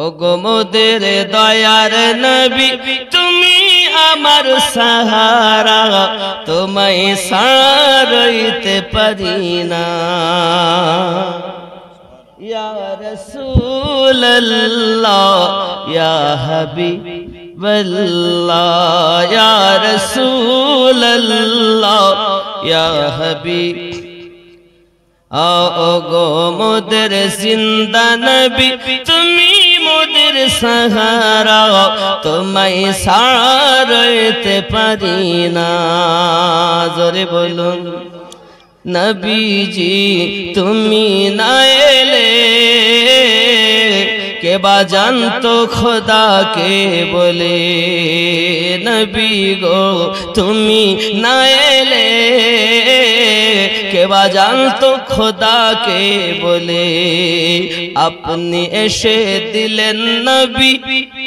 ওগো মোদের দয়ার নবী তুমি আমার সাহারা, তোমায় সারাইতে পারি না। ইয়া রাসূলুল্লাহ ইয়া হাবিবাল্লাহ, ইয়া রাসূলুল্লাহ ইয়া হাবিব। ওগো মোদের জিন্দা নবী তুমি মোদের সাহারা, তোমায় সারাইতে পারি না। জোরে বলুন নবীজি তুমি না এলে কে বা জানতো খোদাকে বলে। নবী গো তুমি না এলে কে বা জানতো খোদাকে বলে। আপনি এসে দিলেন নবী,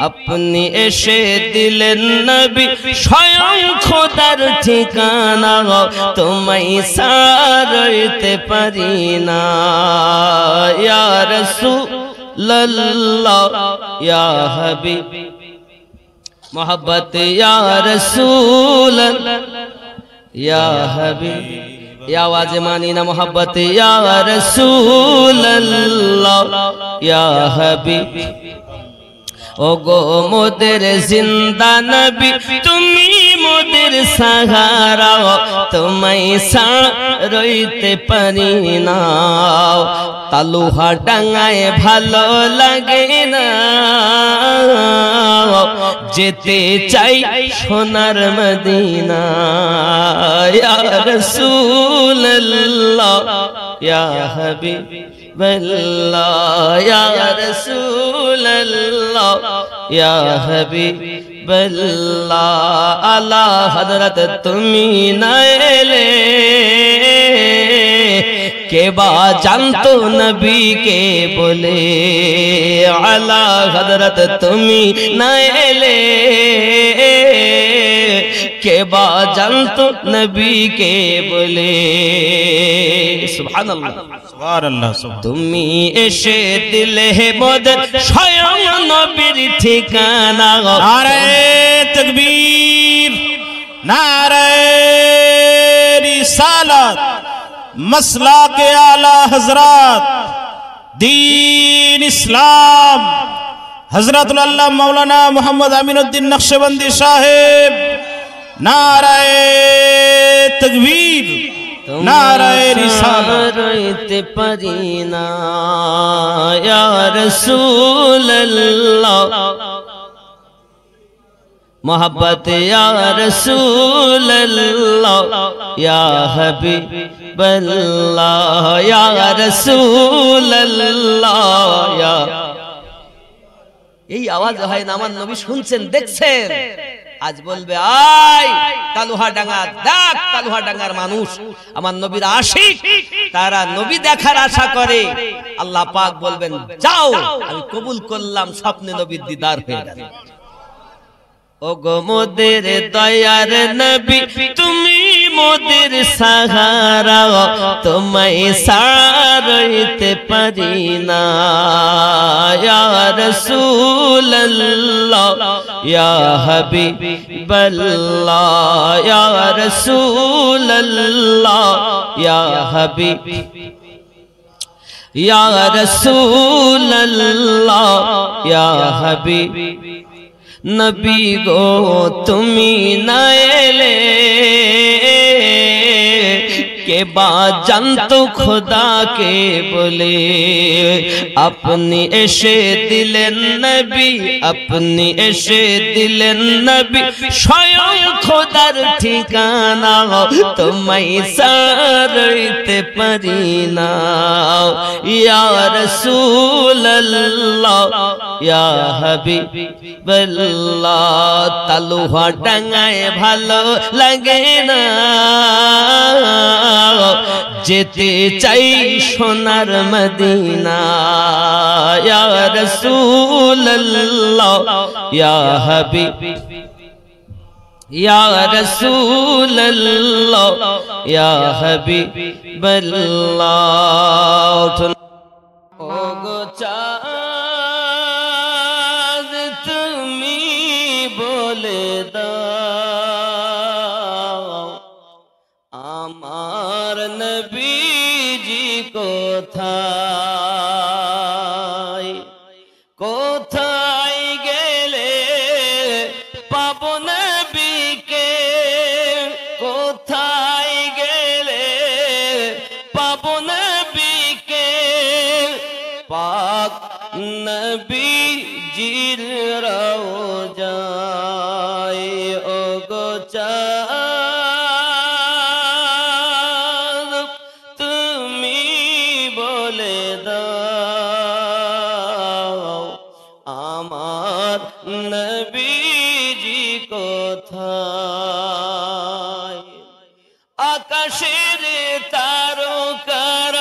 আপনি এসে দিলেন নবী স্বয়ং খোদার ঠিকানা, তোমায় সারাইতে পারি না। ইয়া রাসূলুল্লাহ ইয়া হাবিব মোহাব্বত, ইয়া রাসূলুল্লাহ ইয়া হাবিব। आवाज मानी ना मोहब्बत, या रसूलल्लाह या हबीब। ओगो मोদের जिंदा नबी তুমি মোদের সাহারা, তোমায় সারাইতে পারি না। তালুহা ডাঙায় ভালো লাগে না, যেতে চাই সোনার মদিনা। ইয়া রাসূলুল্লাহ ইয়া হাবিবাল্লাহ, ইয়া রাসূলুল্লাহ ইয়া হাবিবাল্লাহ। আলা হযরত তুমি না এলে কে বা জানতো নবী কে বলে। আলা হযরত তুমি না এলে কে বা জানতো নবী কে বলে। সুবহানাল্লাহ সুবহানাল্লাহ। তুমি এসে দিলে মোদের স্বয়ং নবীর ঠিকানা। নারে তাকবীর, নারে रिसालत, मसला के आला हजरत दीन इस्लाम हजरत अल्लाह मौलाना मोहम्मद अमीनुद्दीन नक्शबंदी साहेब। नाराए तकबीर, नाराए रिसालत पारी ना या रसूलल्लाह मोहब्बत, या रसूलल्लाह या हबीबल्लाह, या रसूलल्लाह या। এই আওয়াজ হয় না আমার নবী শুনছেন দেখছেন, আজ বলবে আয় তালুহা ডাঙ্গা দেখ, তালুহা ডাঙ্গার মানুষ আমার নবীর আশিক, তারা নবী দেখার আশা করে। আল্লাহ পাক বলবেন যাও আমি কবুল করলাম, স্বপ্নে নবীর দিদার হয়ে গেল। ওগো মোদের দয়ার নবী তুমি মোদের সাহারা, তোমায় সারাইতে পারি না। ইয়া রাসূলুল্লাহ ইয়া হাবিবাল্লাহ, ইয়া রাসূলুল্লাহ ইয়া হাবিব, ইয়া রাসূলুল্লাহ ইয়া হাবিব। নবী গো তুমি না এলে কে বা জানতো খোদাকে বলে। আপনি এসে দিলেন নবী, আপনি এসে দিলেন নবী স্বয়ং খোদার ঠিকানা, তোমায় সারাইতে পারি না। ইয়া রাসূলুল্লাহ ইয়া হাবিবাল্লাহ, তালুহা ডাঙ্গায় ভালো লাগে না, যেতে চাই সোনার মদিনা। ইয়া রাসূলুল্লাহ ইয়া হাবিব, ইয়া রাসূলুল্লাহ ইয়া হাবিবাল্লাহ। ওগো বলে দাও আমার নবীজি কোথায় কোথায় গেলে পাবো নবীকে কোথায় গেলে পাবো নবীকে পাক নবীজির রওজায় ওগো চাঁদ তুমি বলে দাও আমার নবীজি কোথায় আকাশের তারকার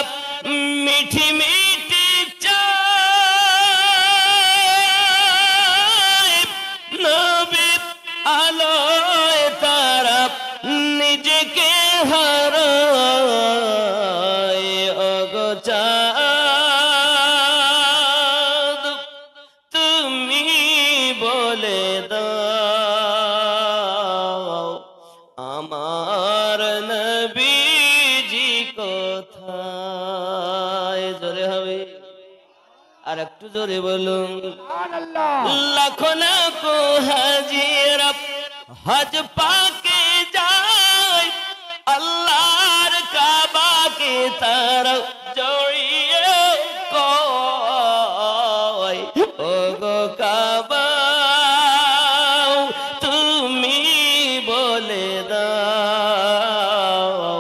মিঠি মিঠি চায় নবীর আলোয় তারা নিজেকে হারায় ওগো চাঁদ তুমি বলে দাও আমার নবীজি কোথায় জোরে হবে আর একটু জোরে বলুন লাখো লাখো হাজিরা হজ পাকে যায় আল্লাহর কাবাকে তারা জড়িয়ে কয় ওগো কাবা তুমি বলে দাও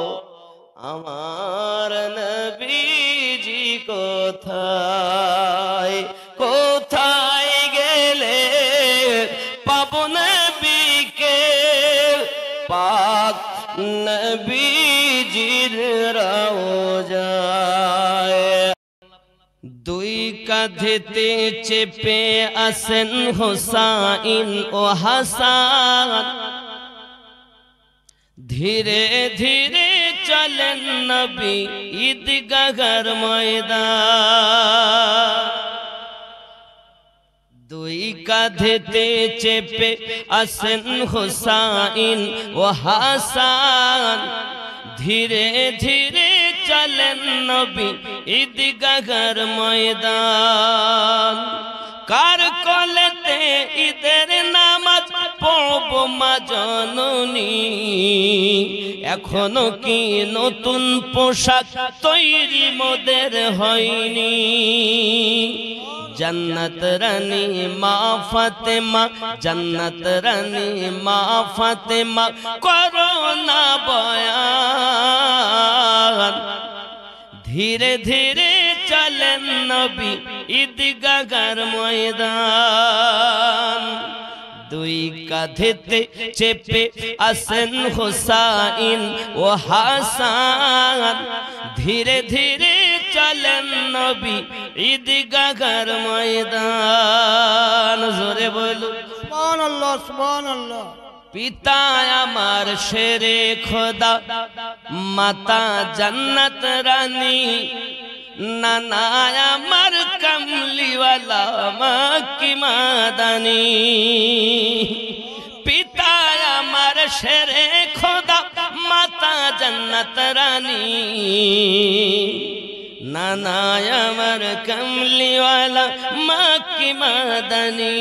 আমার নবীজি কোথায় কোথায় গেলে পাবো নবীকে পাক নবীজির রওজায় দুই কাঁধেতে চেপে আসেন হোসাইন ও হাসান ধীরে ধীরে চলেন নবী ঈদগাহর ময়দান দুই কাঁধেতে চেপে আসেন হোসাইন ও হাসান ধীরে ধীরে চলেন নবী ঈদগাহর ময়দান কার কোলেতে ঈদের নামাজ পড়ব মা জননী এখনো কি নতুন পোশাক তৈরি মোদের হয়নি जन्नत रानी माँ फातिमा जन्नत रानी माँ फातिमा कोरोना बयान धीरे धीरे चलें नबी ঈদগাহর ময়দান দুই কাঁধেতে চেপে আসেন হোসাইন ও হাসান ধীরে ধীরে চলেন নবী ঈদগাহর ময়দান জোরে বলুন সুবহানাল্লাহ সুবহানাল্লাহ পিতা আমার শেরে খোদা মাতা জান্নাত রানী নানা আমার কমলিওয়ালা মাকি মাদানী পিতা আমার শেরে খোদা মাতা জান্নাত রানী नाना अमर कमली वाला मक्की मदनी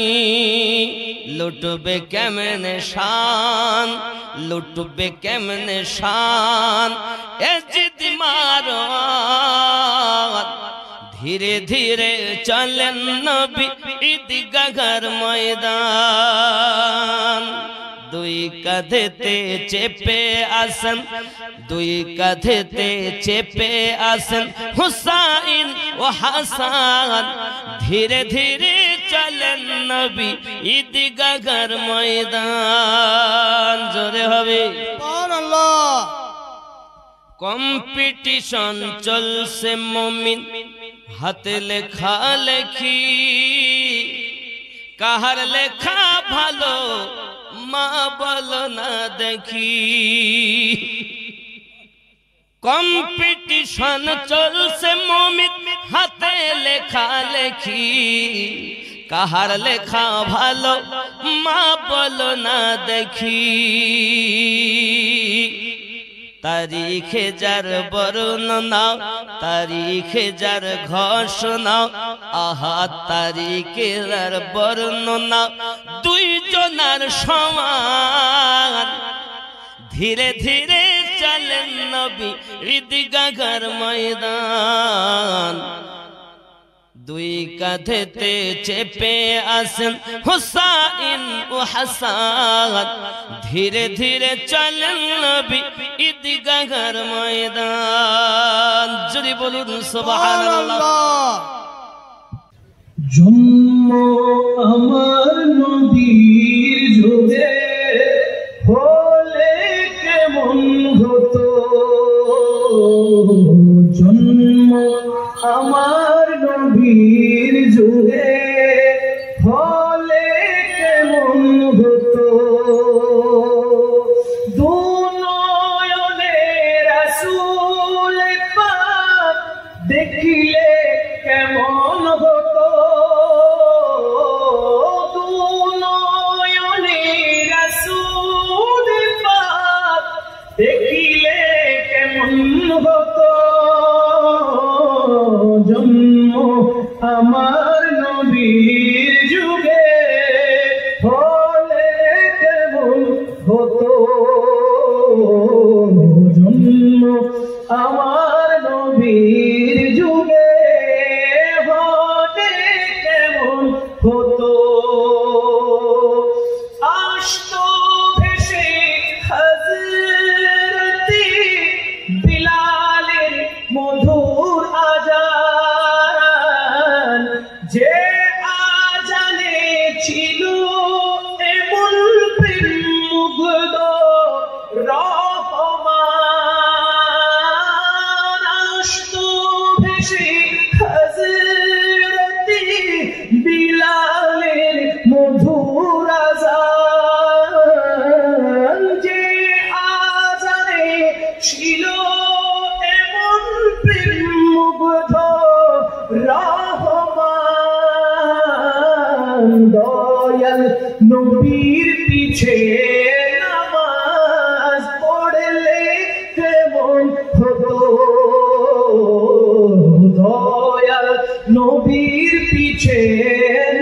लुटबे केमने शान लुटबे केमने शान ए जिद मारो धीरे धीरे चलें नबी ঈদগাহর ময়দান দুই কাঁধেতে চেপে আসেন দুই কাঁধেতে চেপে আসেন হুসাইন ও হাসান ধীরে ধীরে চলেন নবী ঈদগাহর ময়দান জোরে হবে সুবহানাল্লাহ কম্পিটিশন চলছে মুমিন হাতে লেখা লেখি কাহার লেখা ভালো মা বলো না দেখি কম্পিটিশন চলছে মুমিন হাতে লেখা লেখি কাহার লেখা ভালো মা বলো না দেখি তারিখে যার বর্ণনা তারিখে যার ঘোষণা আহা তারিখে যার বর্ণনা দুইজনার সমান ধীরে ধীরে চলেন নবী ঈদগাহর ময়দান দুই কাঁধেতে চেপে আসেন হুসাইন ও হাসান ধীরে ধীরে চলেন নবী ঈদগাহর ময়দান জোরে বলুন সুবহানাল্লাহ জন্ম আমার নবীর যুগে হলে কেমন হতো জন্ম আমার নবীর যুগে হলে কেমন হতো দুনয়নে রাসূল পাক দেখিলে কেমন হতো দুনয়নে রাসূল পাক দেখিলে কেমন হতো জন্ম আমার নবীর যুগে হলে কেমন হতো জন্ম আমার নবীর যুগে হলে কেমন হতো আসতো ভেসে হযরতে বিলালের মধুর আজান যে আজানে ছিল এমন প্রেম মুগ্ধ রহমান আসতো ভেসে হযরতে বিলালের মধুর আজান যে আজানে ছিল এমন প্রেম মুগ্ধ রহমান দয়াল নবীর পিছে নামাজ পড়লে কেমন হতো দয়াল নবীর পিছে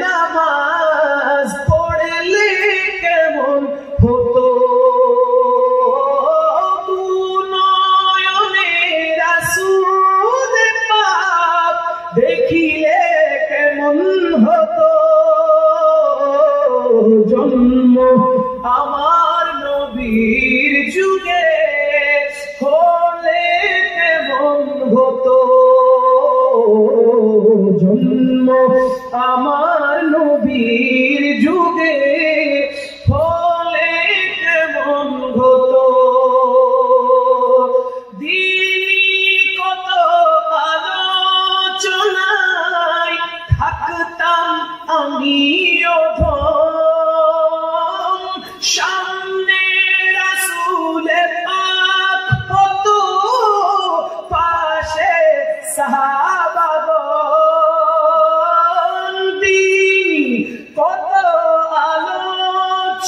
নামাজ পড়লে কেমন হতো দুনয়নে রাসূল পাক দেখিলে কেমন হতো জন্ম আমার নবীর যুগে হলে কেমন হতো জন্ম আমার নবীর যুগে হলে কেমন হতো দিনই কত আলোচনায় থাকতাম আমিও সামনে রাসূল পাক হতো পাশে সাহাবাগণ দিন কত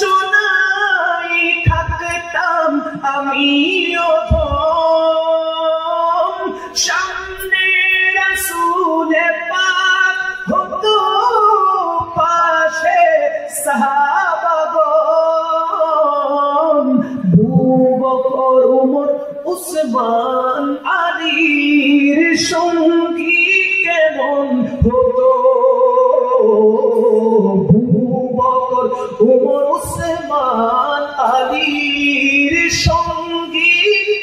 আলোচনায় থাকতাম আমিও সামনে রাসূল পাক হতো পাশে সাহাবাগণ বুবকর উমর উসমান আলীর সঙ্গী কেমন হতো বুবকর উমর উসমান আলীর সঙ্গী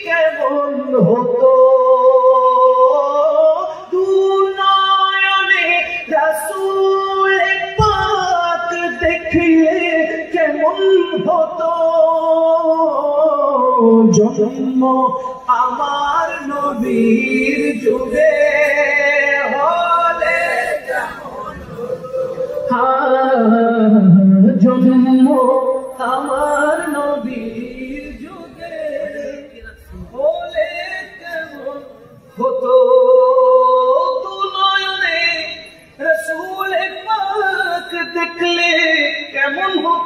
কেমন হতো দুনয়নে রাসূল পাক দেখলে কেমন হতো জন্ম আমার নবীর যুগে হলে কেমন হতো জন্ম আমার নবীর যুগে হলে কেমন হতো দুনয়নে রাসূল পাক দেখলে কেমন হতো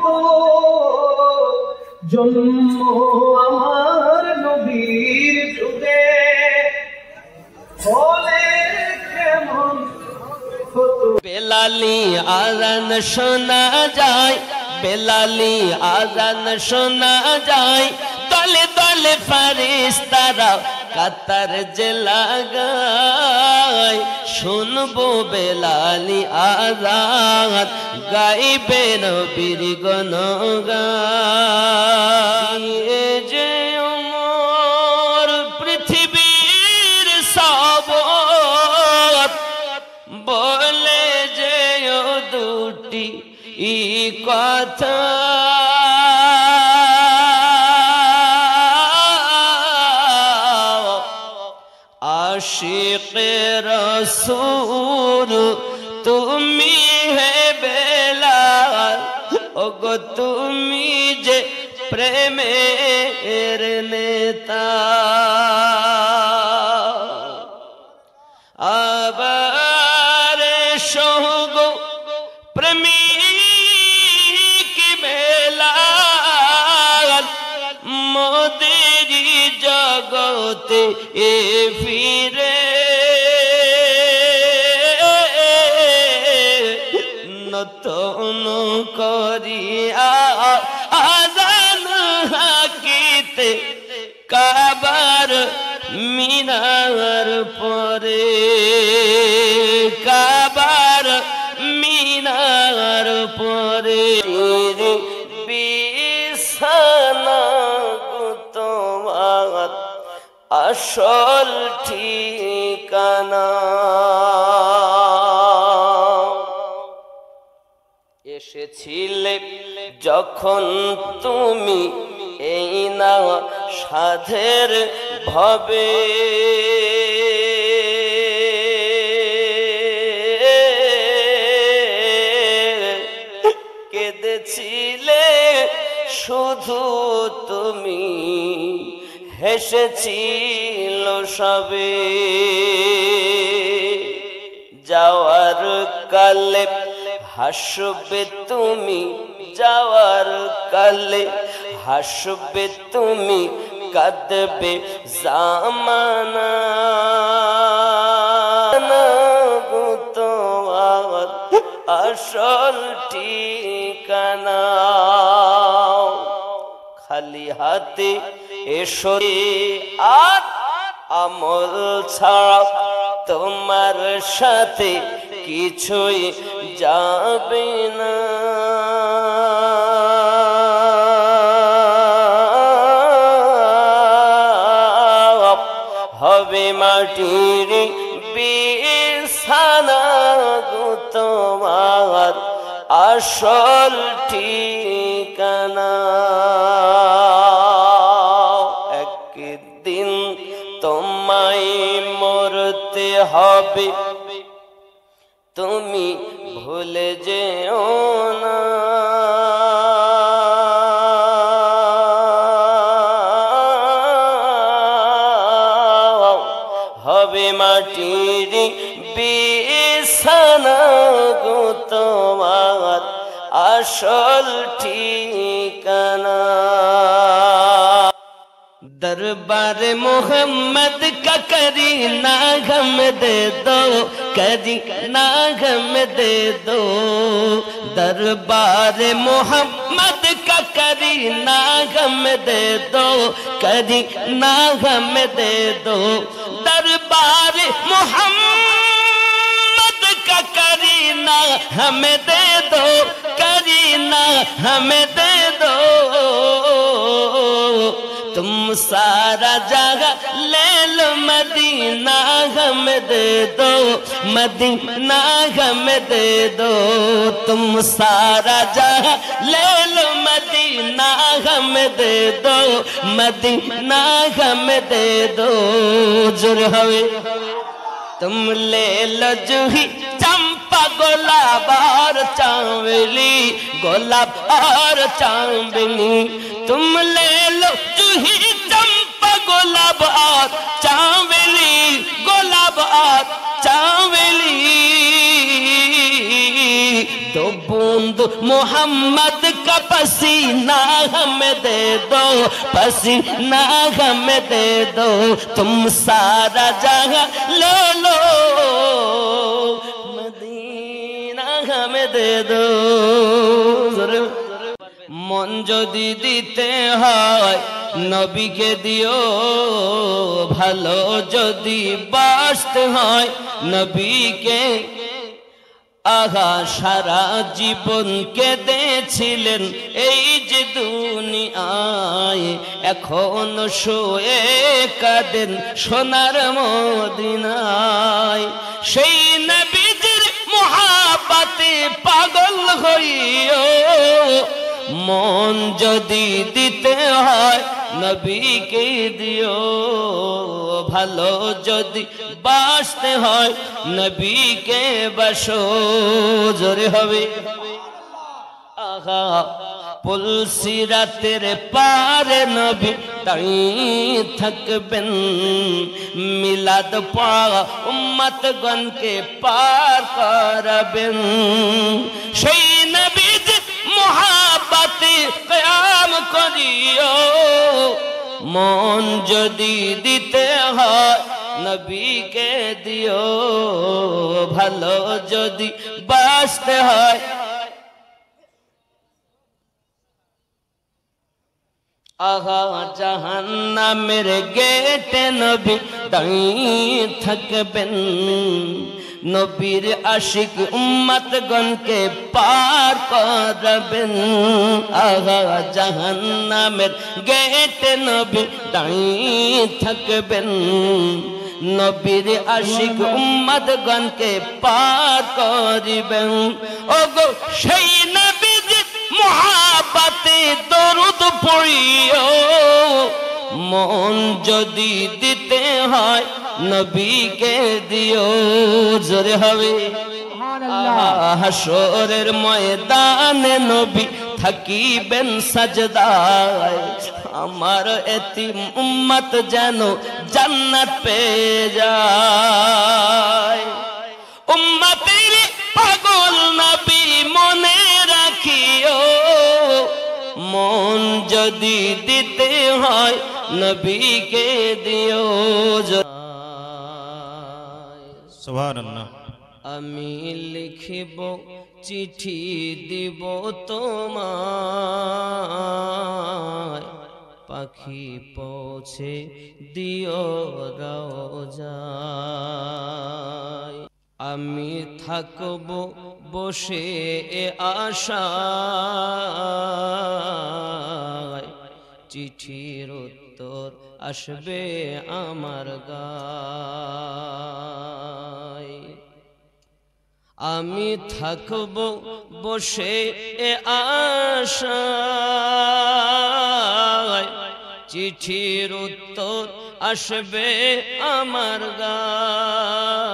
জন্ম আমার নবীর যুগে হলে কেমন হতো। বেলালি আজান শোনা যায়, বেলালি আজান শোনা যায়, দলে দলে ফারিস্তারা কাতার যে লাগায়, শুনবো বেলালি আজান গাইবে নবীর গুণগান। এ যে ওমর পৃথিবীর সবত বলে যে ও দুটি কথা, আশিকে রসূল তুমি হে বেলাল, ওগো তুমি যে প্রেমের নেতা। আবার সহগো প্রেমিক বেলাল, মোদেরি জগতে এ ফিরে নতুন করিয়া আজান হাকিতে কাবার মিনার পরে, কাবার মিনার পরে বিছানা তোমার আসল ঠিকানা। এসেছিলে যখন তুমি এই না সাধের ভবে, কেঁদেছিলে শুধু তুমি, হেসেছিল সবে। যাওয়ার কালে হাসবে তুমি, যাওয়ার কালে হাসবে তুমি, কাঁদবে জামানা তোমার আসল ঠিকানা। খালি হাতে এসো আর আমল ছাড়া তোমার সাথে কিছুই যাবে না। হবে মাটির বিছানা গো তোমার আসল ঠিকানা। একদিন তোমায় মরতে হবে, তুমি ভুলে যেও না। হবে মাটির বিছানা গো তোমার আসল ঠিকানা। दरबार मोहम्मद का करी ना गम दे दो, करी ना गम दे दो। दरबार मोहम्मद का करी ना गम दे दो, करी ना गम दे दो। दरबार मोहम्मद का करी ना हमें दे दो, करी ना हमें दे दो। तुम सारा जगह ले लो, मदीना हमें दे दो, मदीना हमें दे दो। तुम सारा जगह ले लो, मदीना हमें दे दो, मदीना हमें दे दो। जुर हवे तुम ले लो जूही चंपा गुलाब और चांदनी, गुलाब और चांदनी। तुम ले लो जूही चंपा गुलाब और चांदनी, गुलाब और चांदनी। दो बूंद मोहम्मद का पसीना हमें दे दो, पसीना हमें दे दो, तुम सारा जहां ले लो, मदीना हमें दे दो। मन যদি দিতে হয় নবীকে দিও, ভালো যদি বাসতে হয় নবীকে। আহা সারা জীবন কেঁদেছিলেন এই যে দুনিয়ায়, এখন শুয়ে কাঁদেন সোনার মদিনায়। সেই নবীজির মুহাব্বতে পাগল হইও, মন যদি দিতে হয় নবীকে দিও, ভালো যদি বাসতে হয় নবীকে বাসো। জোরে হবে আহা পুলসিরাতের পারে নবী তাই থাকবেন, মিলাদ পড়া উম্মতগণকে পার করাবেন। সেই নবীর মুহাব্বতে কিয়াম করিও, মন যদি দিতে হয় নবীকে দিও, ভালো যদি বাসতে হয়। আহা জাহান্নামের গেটে নবী দাঁড়িয়ে থাকবেন, নবীর আশিক উম্মতগণকে পার করাবেন। আহা জাহান্নামের গেটে নবী দাঁড়িয়ে থাকবেন, নবীর আশিক উম্মতগণকে পার করিবেন। ওগো সেই নবীর মুহাব্বতে দরুদ পড়িও, মন যদি দিতে হয় নবীকে দিও। জোরে হবে হাসরের ময়দানে নবী থাকিবেন সাজদায়, আমার এতিম উম্মত যেন জান্নাত পেয়ে যায়। উম্মতের পাগল নবী মনে রাখিও, মন যদি দিতে হয় নবীকে দিও। সুবহানাল্লাহ। আমি লিখিব চিঠি দিব তোমায়, পাখি পৌঁছে দিও রওজায়। আমি থাকব বসে আশায়, চিঠির উত্তর আসবে আমার গায়। আমি থাকব বসে আশায়, চিঠির উত্তর আসবে আমার গায়।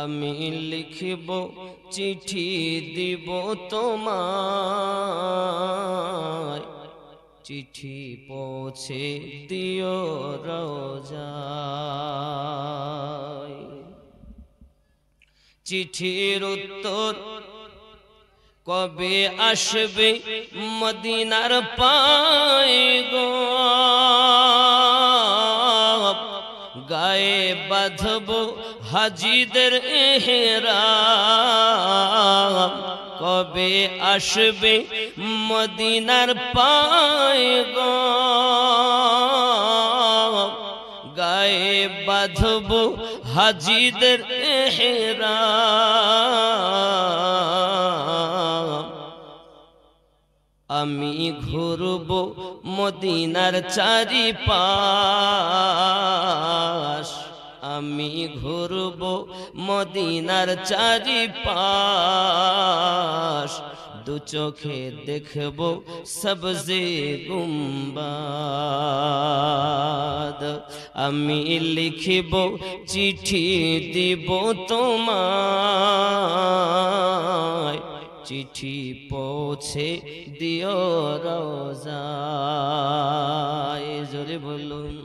আমি লিখিব চিঠি দিব তোমায়, চিঠি পৌঁছে দিও রওজায়। চিঠির উত্তর কবে আসবে মদিনার পায়গাম, গায়ে বাঁধব হাজিদের ইহরাম। কবে আসবে মদিনার পায়গাম, গায়ে বাঁধব হাজিদের ইহরাম। আমি ঘুরব মদিনার চারিপাশ, আমি ঘুরব মদিনার চারিপাশ। দু চোখে দেখব সবজে গুম্বাদ। আমি লিখিব চিঠি দিব তোমায়, চিঠি পৌঁছে দিও রওজায়। জোরে বলুন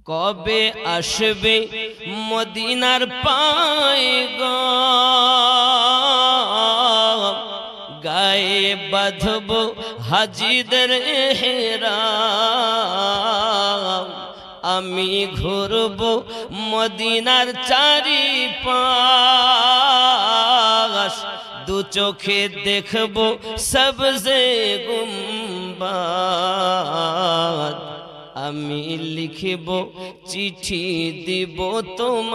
কবে আসবে মদিনার পায়গাম, বাঁধব হাজিদের এহরাম আমি ঘুরব মদিনার চারিপাশ দু চোখে দেখব সবজে গুম্বাদ আমি লিখিব চিঠি দিব তোমায়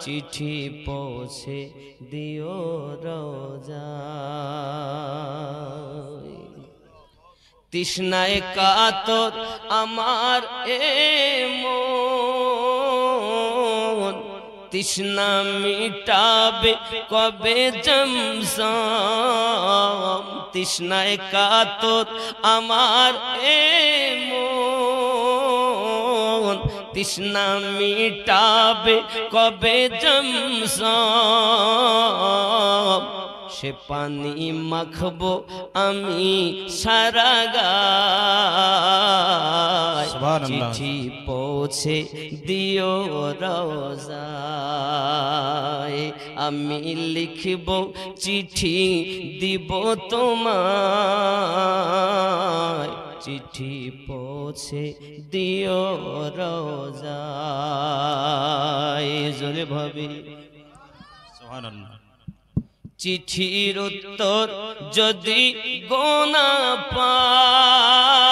চিঠি পৌঁছে দিও রোজায় তৃষ্ণায় কাতর আমার এ মন তৃষ্ণা মিটাবে কবে জমজম তৃষ্ণায় কাতর আমার এ মন তৃষ্ণা মিটাবে কবে জমজম সে পানি মাখবো আমি সারা গায় চিঠি পৌঁছে দিও রোজায় আমি লিখব চিঠি দিব তোমায় চিঠি পৌঁছে দিও রোজায় জোরে ভাবি সুবহানাল্লাহ চিঠির উত্তর যদি গোনা পাই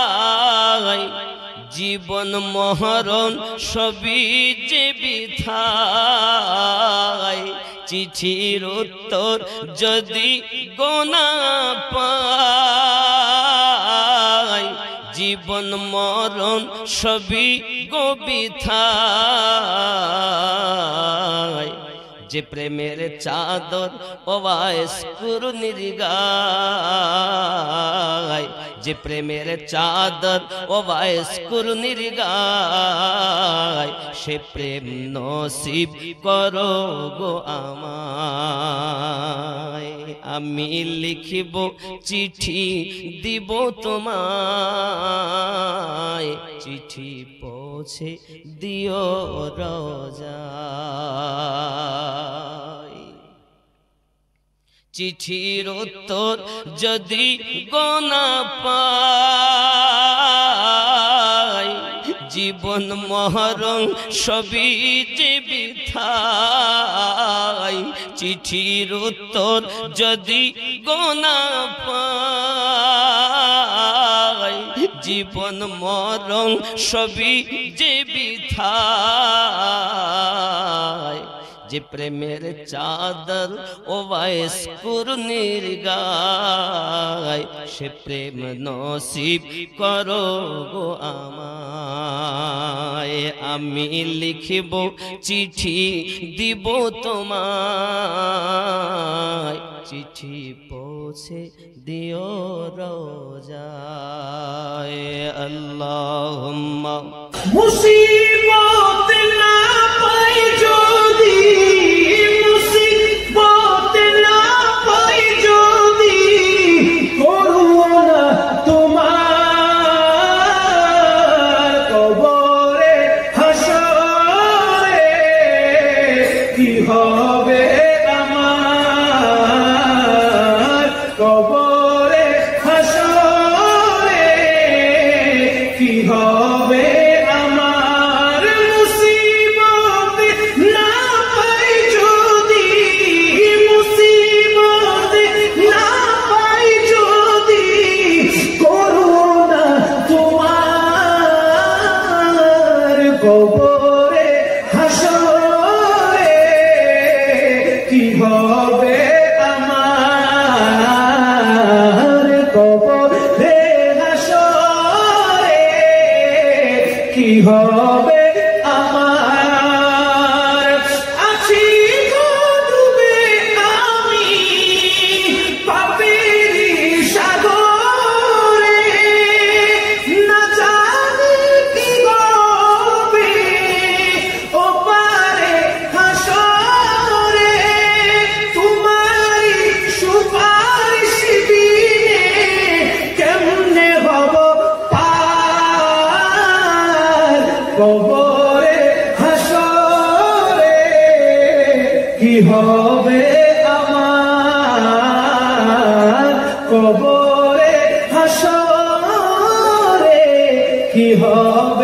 জীবন মহরণ সবই যে বিথায় চিঠির উত্তর যদি গোনা পাই জীবন মরণ সবই গো বিথায় যে প্রেমের চাদর ওয়াইস কুরনির গায় যে প্রেমের চাদর ওয়াইস কুরনির গায় সে প্রেম নসিব করো গো আমায় আমি লিখিব চিঠি দিব তোমায় চিঠি পৌঁছে দিও রোজায় চিঠির উত্তর যদি গোনা পাই জীবন মহরণ সবই যে বিথায় চিঠির উত্তর যদি গোনা পাই জীবন মরণ সবই যে বিথায় যে প্রেমের চাদর ওয়াইস কুরনির গায় সে প্রেম নসিব করো গো আমায় আমি লিখিব চিঠি দিব তোমায় চিঠি পৌঁছে দিও রোজায় আল্লাহুম্মা মুসিবত না পাই যদি মুসিবত না পাই যদি করুণা তোমার কবরে হাসরে কি হবে আমার কবরে হাসরে কি হবে আমার মুসিবত না পাই যদি মুসিবত না পাই যদি করুণা তোমার কবরে হাসরে কি হবে আমার কবরে হাসরে কি হবে আমার আছি ডুবে আমি পাপের সাগরে না জানি কি হবে ওপারে হাসরে তোমারই সুপারিশ বিনে কেমনে হব পার কবরে হাসরে কি হবে আমার হাসরে কি হবে